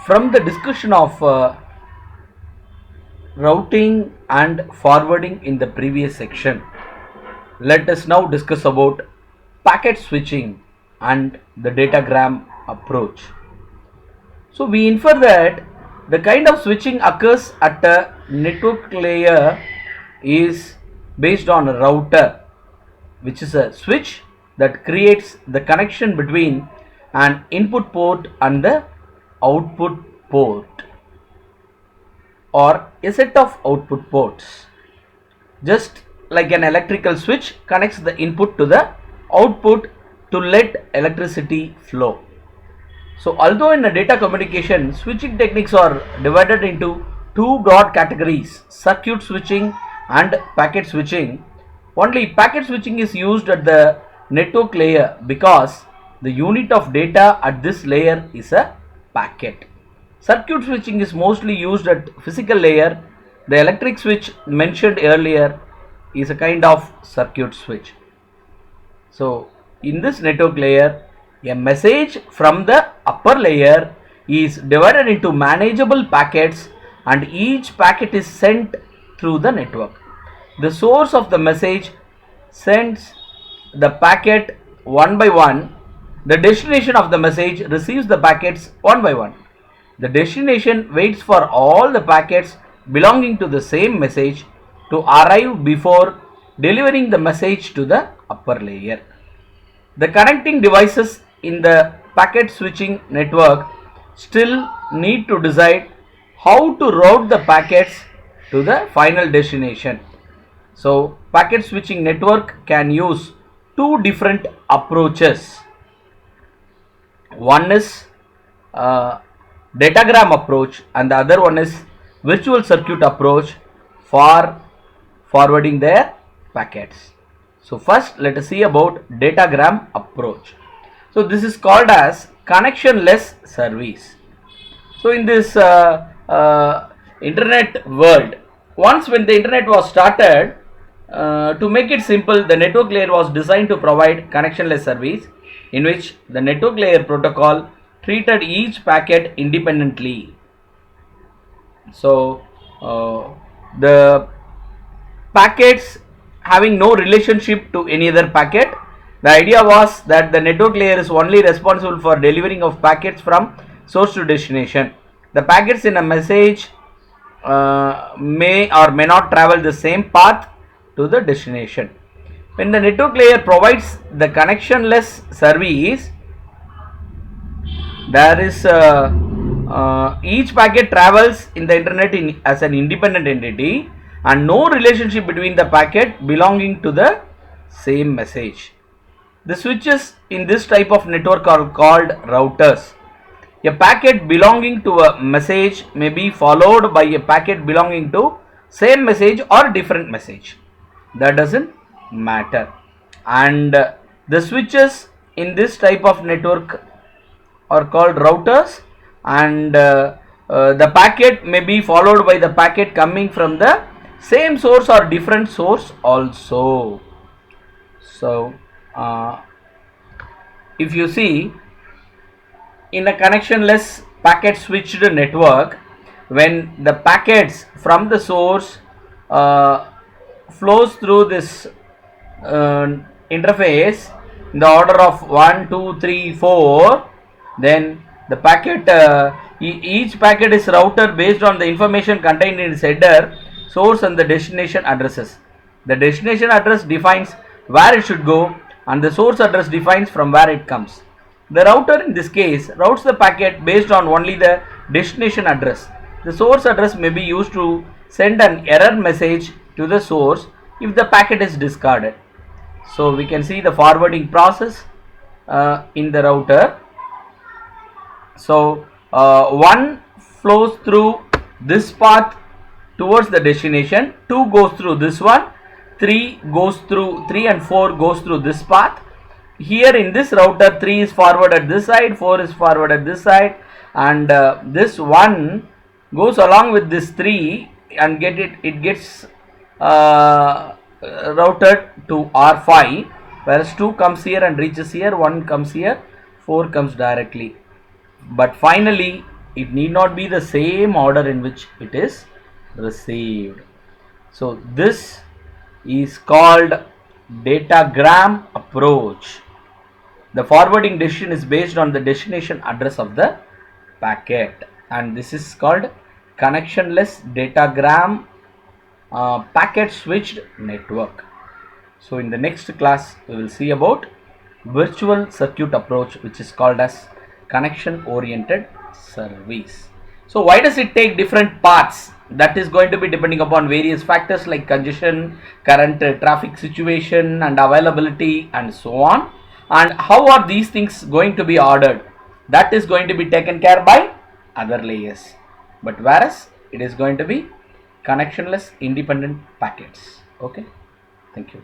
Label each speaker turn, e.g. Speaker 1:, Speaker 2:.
Speaker 1: From the discussion of routing and forwarding in the previous section, let us now discuss about packet switching and the datagram approach. So we infer that the kind of switching occurs at a network layer is based on a router, which is a switch that creates the connection between an input port and the output port, or a set of output ports. Just like an electrical switch connects the input to the output to let electricity flow. So although in a data communication, switching techniques are divided into two broad categories, circuit switching and packet switching, only packet switching is used at the network layer because the unit of data at this layer is a packet. Circuit switching is mostly used at physical layer. The electric switch mentioned earlier is a kind of circuit switch. So in this network layer, a message from the upper layer is divided into manageable packets and each packet is sent through the network. The source of the message sends the packet one by one. The destination of the message receives the packets one by one. The destination waits for all the packets belonging to the same message to arrive before delivering the message to the upper layer. The connecting devices in the packet switching network still need to decide how to route the packets to the final destination. So packet switching network can use two different approaches. One is datagram approach and the other one is virtual circuit approach for forwarding their packets. So first let us see about datagram approach. So this is called as connectionless service. So in this internet world, once when the internet was started, to make it simple, the network layer was designed to provide connectionless service in which the network layer protocol treated each packet independently. So the packets having no relationship to any other packet. The idea was that the network layer is only responsible for delivering of packets from source to destination. The packets in a message may or may not travel the same path to the destination. When the network layer provides the connectionless service, there is each packet travels in the internet as an independent entity and no relationship between the packet belonging to the same message. The switches in this type of network are called routers. A packet belonging to a message may be followed by a packet belonging to same message or different message. That doesn't matter. And the switches in this type of network are called routers, and the packet may be followed by the packet coming from the same source or different source also. So if you see in a connectionless packet switched network, when the packets from the source flows through this interface in the order of 1, 2, 3, 4, then the packet each packet is routed based on the information contained in its header, source and the destination addresses. The destination address defines where it should go and the source address defines from where it comes. The router in this case routes the packet based on only the destination address. The source address may be used to send an error message to the source if the packet is discarded. So we can see the forwarding process in the router. So 1 flows through this path towards the destination, 2 goes through this one, 3 and 4 goes through this path. Here in this router, 3 is forwarded this side, 4 is forwarded this side, and this 1 goes along with this 3 and it gets routed to R5, whereas 2 comes here and reaches here, 1 comes here, 4 comes directly. But finally it need not be the same order in which it is received. So this is called datagram approach. The forwarding decision is based on the destination address of the packet, and this is called connectionless datagram packet switched network. So in the next class we will see about virtual circuit approach, which is called as connection oriented service. So why does it take different paths? That is going to be depending upon various factors like congestion, current traffic situation and availability and so on. And how are these things going to be ordered? That is going to be taken care by other layers. But whereas it is going to be connectionless independent packets. Okay. Thank you.